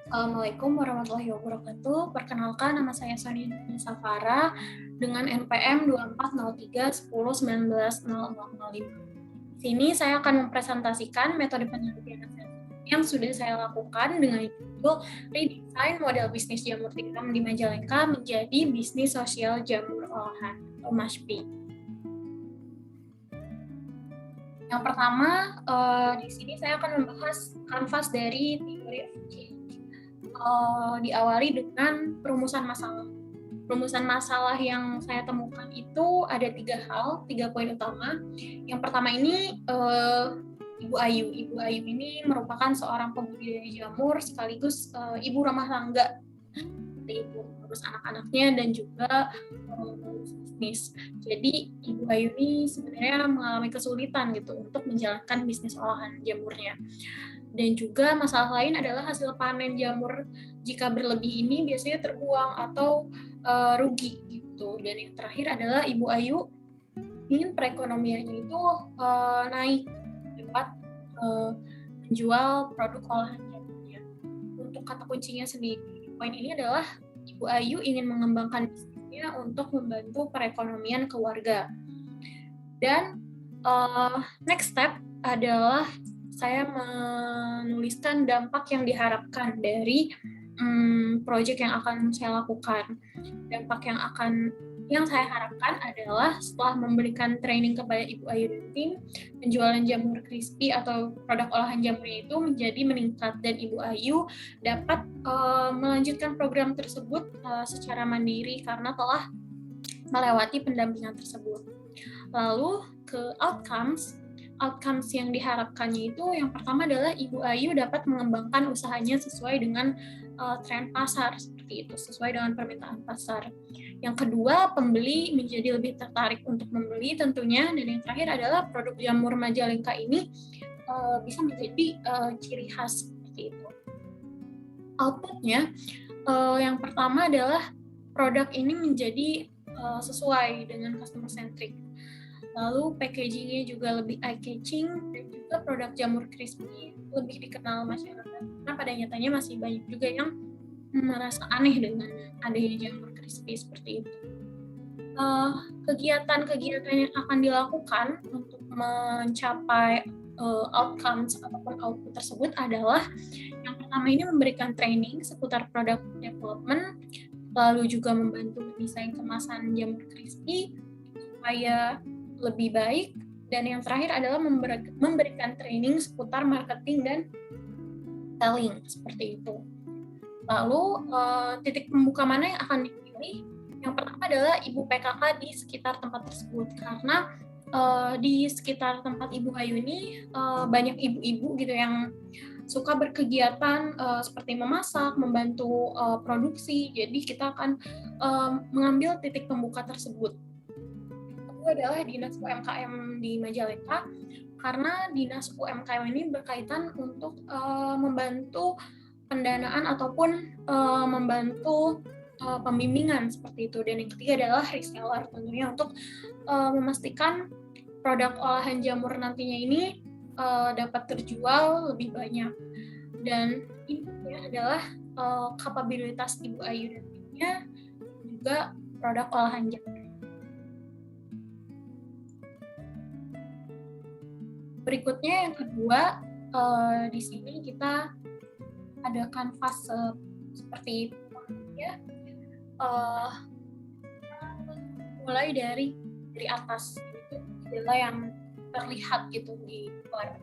Assalamualaikum warahmatullahi wabarakatuh. Perkenalkan, nama saya Sonia Safara dengan NPM 240310190005. Di sini saya akan mempresentasikan metode penelitian yang sudah saya lakukan dengan judul Redesign Model Bisnis Jamur Tiram di Majalengka menjadi Bisnis Sosial Jamur Olahan atau MASBI. Yang pertama, di sini saya akan membahas kanvas dari teori of change. Diawali dengan perumusan masalah. Perumusan masalah yang saya temukan itu ada 3 poin utama. Yang pertama ini Ibu Ayu. Ibu Ayu ini merupakan seorang pembudidaya jamur sekaligus ibu rumah tangga, ibu mengurus anak-anaknya dan juga bisnis. Jadi Ibu Ayu ini sebenarnya mengalami kesulitan gitu untuk menjalankan bisnis olahan jamurnya. Dan juga masalah lain adalah hasil panen jamur jika berlebih ini biasanya terbuang atau rugi gitu. Dan yang terakhir adalah Ibu Ayu ingin perekonomiannya itu naik dapat menjual produk olahan jamurnya. Untuk kata kuncinya sendiri, poin ini adalah Ibu Ayu ingin mengembangkan bisnisnya untuk membantu perekonomian keluarga. Dan next step adalah saya menuliskan dampak yang diharapkan dari proyek yang akan saya lakukan. Dampak yang saya harapkan adalah setelah memberikan training kepada Ibu Ayu dan tim, penjualan jamur crispy atau produk olahan jamurnya itu menjadi meningkat dan Ibu Ayu dapat melanjutkan program tersebut secara mandiri karena telah melewati pendampingan tersebut. Lalu ke outcomes yang diharapkannya itu yang pertama adalah Ibu Ayu dapat mengembangkan usahanya sesuai dengan tren pasar seperti itu, sesuai dengan permintaan pasar. Yang kedua, pembeli menjadi lebih tertarik untuk membeli tentunya, dan yang terakhir adalah produk jamur Majalengka ini bisa menjadi ciri khas seperti itu. Outputnya yang pertama adalah produk ini menjadi sesuai dengan customer centric. Lalu packagingnya juga lebih eye-catching dan juga produk jamur crispy lebih dikenal masyarakat. Karena pada nyatanya masih banyak juga yang merasa aneh dengan adanya jamur crispy seperti itu. Kegiatan-kegiatan yang akan dilakukan untuk mencapai outcomes ataupun output tersebut adalah yang pertama ini memberikan training seputar product development, lalu juga membantu mendesain kemasan jamur crispy supaya lebih baik, dan yang terakhir adalah memberikan training seputar marketing dan selling seperti itu. Lalu titik pembuka mana yang akan dipilih? Yang pertama adalah ibu PKK di sekitar tempat tersebut, karena di sekitar tempat Ibu Ayu ini banyak ibu-ibu gitu yang suka berkegiatan seperti memasak, membantu produksi. Jadi kita akan mengambil titik pembuka tersebut. Adalah Dinas UMKM di Majalengka, karena Dinas UMKM ini berkaitan untuk membantu pendanaan ataupun membantu pembimbingan seperti itu. Dan yang ketiga adalah reseller tentunya untuk memastikan produk olahan jamur nantinya ini dapat terjual lebih banyak. Dan ini adalah kapabilitas Ibu Ayu dan timnya juga produk olahan jamur. Berikutnya yang kedua, di sini kita ada kanvas seperti ya, mulai dari atas, itu adalah yang terlihat gitu di luar.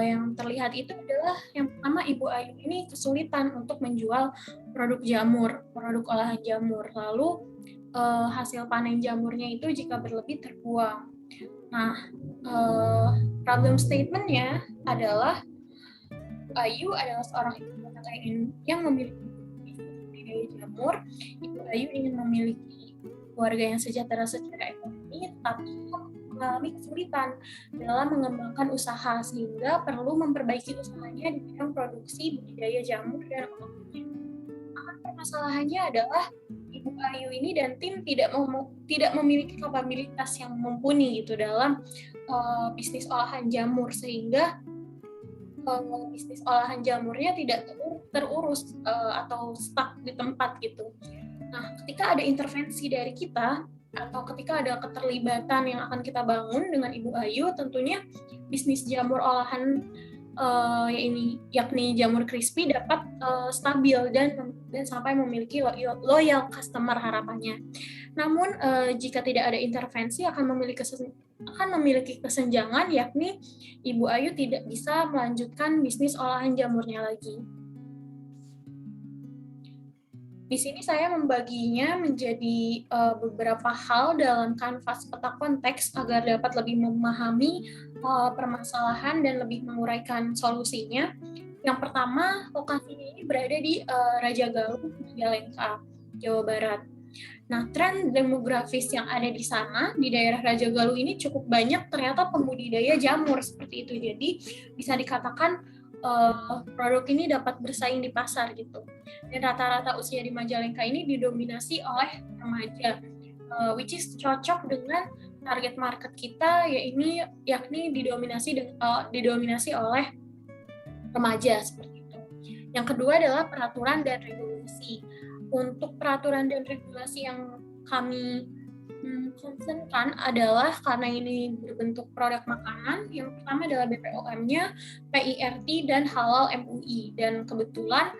Yang terlihat itu adalah yang pertama Ibu Ayu ini kesulitan untuk menjual produk jamur, produk olahan jamur. Lalu hasil panen jamurnya itu jika berlebih terbuang. Nah, problem statement-nya adalah Ayu adalah seorang ibu rumah tangga yang memiliki budidaya jamur. Ibu Ayu ingin memiliki keluarga yang sejahtera secara ekonomi, tapi mengalami kesulitan dalam mengembangkan usaha sehingga perlu memperbaiki usahanya di bidang produksi budidaya jamur dan olahannya. Permasalahannya adalah Ibu Ayu ini dan tim tidak memiliki kapabilitas yang mumpuni gitu dalam bisnis olahan jamur, sehingga bisnis olahan jamurnya tidak terurus atau stuck di tempat gitu. Nah, ketika ada intervensi dari kita atau ketika ada keterlibatan yang akan kita bangun dengan Ibu Ayu, tentunya bisnis jamur olahan yakni jamur crispy dapat stabil dan sampai memiliki loyal customer harapannya. Namun jika tidak ada intervensi akan memiliki kesenjangan, yakni Ibu Ayu tidak bisa melanjutkan bisnis olahan jamurnya lagi. Di sini saya membaginya menjadi beberapa hal dalam kanvas peta konteks agar dapat lebih memahami permasalahan dan lebih menguraikan solusinya. Yang pertama, lokasinya ini berada di Raja Galuh, Majalengka, Jawa Barat. Nah, tren demografis yang ada di sana, di daerah Raja Galuh ini cukup banyak ternyata pembudidaya jamur seperti itu. Jadi bisa dikatakan produk ini dapat bersaing di pasar gitu. Dan rata-rata usia di Majalengka ini didominasi oleh remaja, which is cocok dengan target market kita, yakni didominasi oleh remaja seperti itu. Yang kedua adalah peraturan dan regulasi. Untuk peraturan dan regulasi yang kami concernkan adalah karena ini berbentuk produk makanan, yang pertama adalah BPOM-nya, PIRT, dan Halal MUI. Dan kebetulan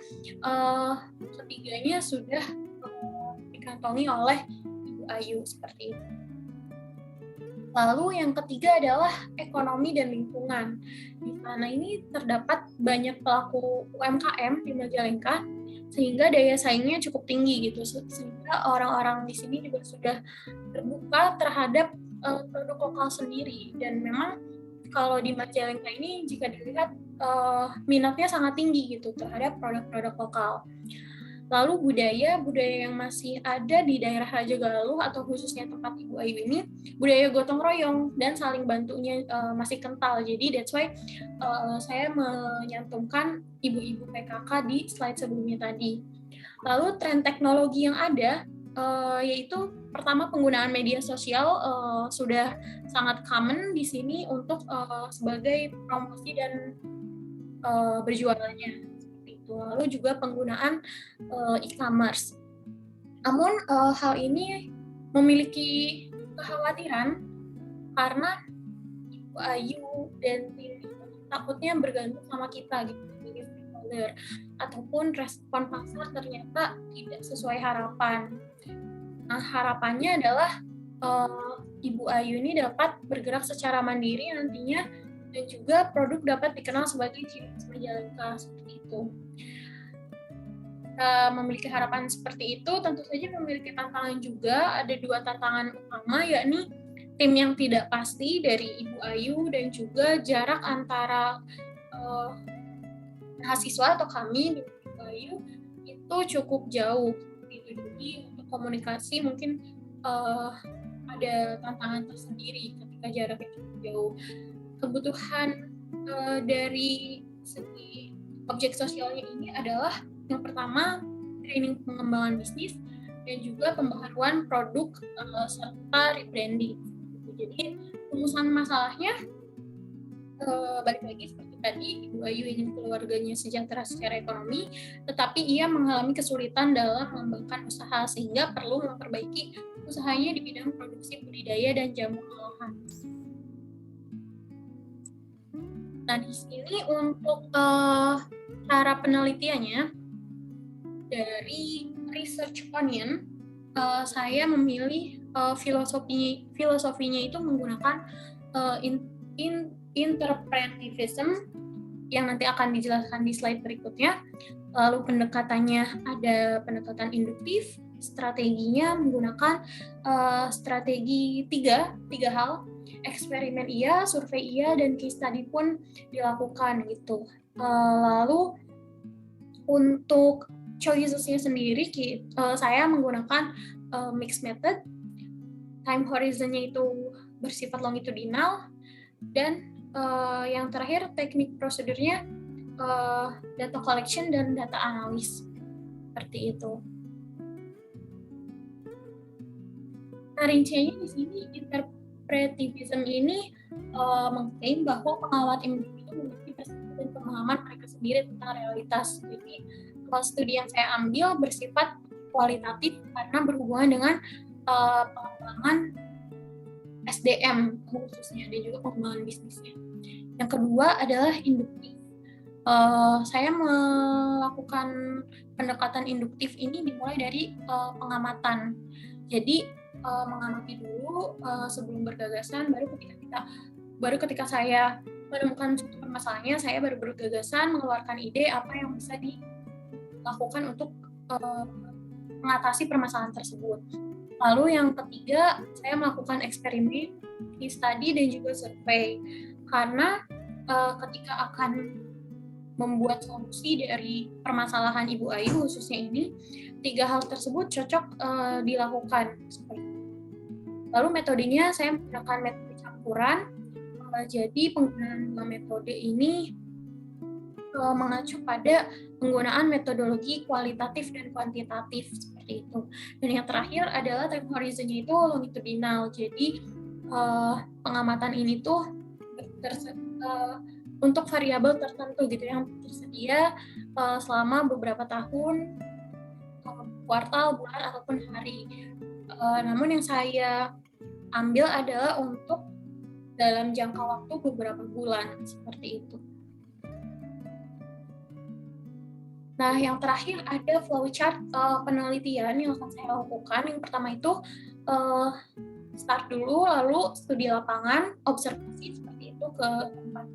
ketiganya sudah dikantongi oleh Ibu Ayu seperti itu. Lalu yang ketiga adalah ekonomi dan lingkungan. Di sana ini terdapat banyak pelaku UMKM di Majalengka, sehingga daya saingnya cukup tinggi gitu. Sehingga orang-orang di sini juga sudah terbuka terhadap produk lokal sendiri. Dan memang kalau di Majalengka ini jika dilihat minatnya sangat tinggi gitu terhadap produk-produk lokal. Lalu budaya yang masih ada di daerah Raja Galuh atau khususnya tempat Ibu Ayu ini, budaya gotong royong dan saling bantunya masih kental. Jadi that's why saya menyantumkan ibu-ibu PKK di slide sebelumnya tadi. Lalu tren teknologi yang ada yaitu pertama penggunaan media sosial sudah sangat common di sini untuk sebagai promosi dan berjualannya. Lalu juga penggunaan e-commerce. Namun hal ini memiliki kekhawatiran karena Ibu Ayu dan tim takutnya bergantung sama kita gitu sebagai stakeholder, ataupun respon pasar ternyata tidak sesuai harapan. Nah, harapannya adalah Ibu Ayu ini dapat bergerak secara mandiri nantinya dan juga produk dapat dikenal sebagai ciri khas Majalengka seperti itu. Memiliki harapan seperti itu, tentu saja memiliki tantangan juga. Ada dua tantangan utama, yakni tim yang tidak pasti dari Ibu Ayu dan juga jarak antara mahasiswa atau kami di Ibu Ayu itu cukup jauh. Jadi untuk komunikasi mungkin ada tantangan tersendiri ketika jaraknya cukup jauh. Kebutuhan dari segi objek sosialnya ini adalah yang pertama, training pengembangan bisnis dan juga pembaharuan produk serta rebranding. Jadi rumusan masalahnya balik lagi seperti tadi, Ibu Ayu ingin keluarganya sejahtera secara ekonomi, tetapi ia mengalami kesulitan dalam mengembangkan usaha sehingga perlu memperbaiki usahanya di bidang produksi budidaya dan jamur olahan. Nah, di sini untuk cara penelitiannya dari Research Onion, saya memilih filosofinya itu menggunakan interpretivism yang nanti akan dijelaskan di slide berikutnya. Lalu pendekatannya ada pendekatan induktif, strateginya menggunakan strategi tiga hal, eksperimen iya, survei iya, dan case study pun dilakukan gitu. Lalu untuk choices-nya sendiri, saya menggunakan mixed method, time horizon-nya itu bersifat longitudinal, dan yang terakhir teknik prosedurnya data collection dan data analis, seperti itu. Nah, rinciannya di sini interpretivism ini mengklaim bahwa pengawat itu memiliki perspektif dan pemahaman mereka sendiri tentang realitas. Jadi studi yang saya ambil bersifat kualitatif karena berhubungan dengan pengembangan SDM khususnya dan juga pengembangan bisnisnya. Yang kedua adalah induktif. Saya melakukan pendekatan induktif ini dimulai dari pengamatan. Jadi mengamati dulu sebelum bergagasan, baru ketika saya menemukan permasalahannya, saya baru bergagasan mengeluarkan ide apa yang bisa dilakukan untuk mengatasi permasalahan tersebut. Lalu yang ketiga, saya melakukan eksperimen, case study, dan juga survei. Karena ketika akan membuat solusi dari permasalahan Ibu Ayu khususnya ini, 3 hal tersebut cocok dilakukan. Lalu metodenya saya menggunakan metode campuran. Jadi penggunaan 2 metode ini mengacu pada penggunaan metodologi kualitatif dan kuantitatif seperti itu. Dan yang terakhir adalah time horizon-nya itu longitudinal. Jadi pengamatan ini tuh untuk variabel tertentu gitu yang tersedia selama beberapa tahun, kuartal, bulan ataupun hari. Namun yang saya ambil adalah untuk dalam jangka waktu beberapa bulan seperti itu. Nah, yang terakhir ada flowchart penelitian yang akan saya lakukan. Yang pertama itu start dulu, lalu studi lapangan, observasi seperti itu ke tempat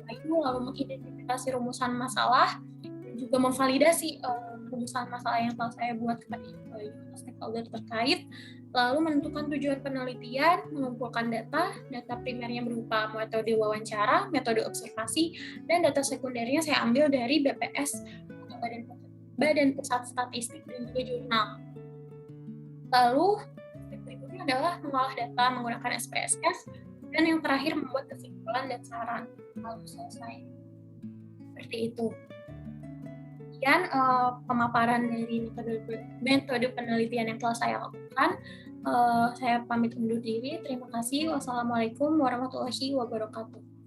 itu, lalu mengidentifikasi rumusan masalah, dan juga memvalidasi rumusan masalah yang telah saya buat kepada stakeholder terkait, lalu menentukan tujuan penelitian, mengumpulkan data primernya berupa metode wawancara, metode observasi, dan data sekundernya saya ambil dari BPS, Badan Pusat Statistik, dan juga jurnal. Lalu step berikutnya adalah mengolah data menggunakan SPSS, dan yang terakhir membuat kesimpulan dan saran. Lalu selesai. Seperti itu. Kemudian pemaparan dari metode penelitian yang telah saya lakukan. Saya pamit undur diri. Terima kasih. Wassalamualaikum warahmatullahi wabarakatuh.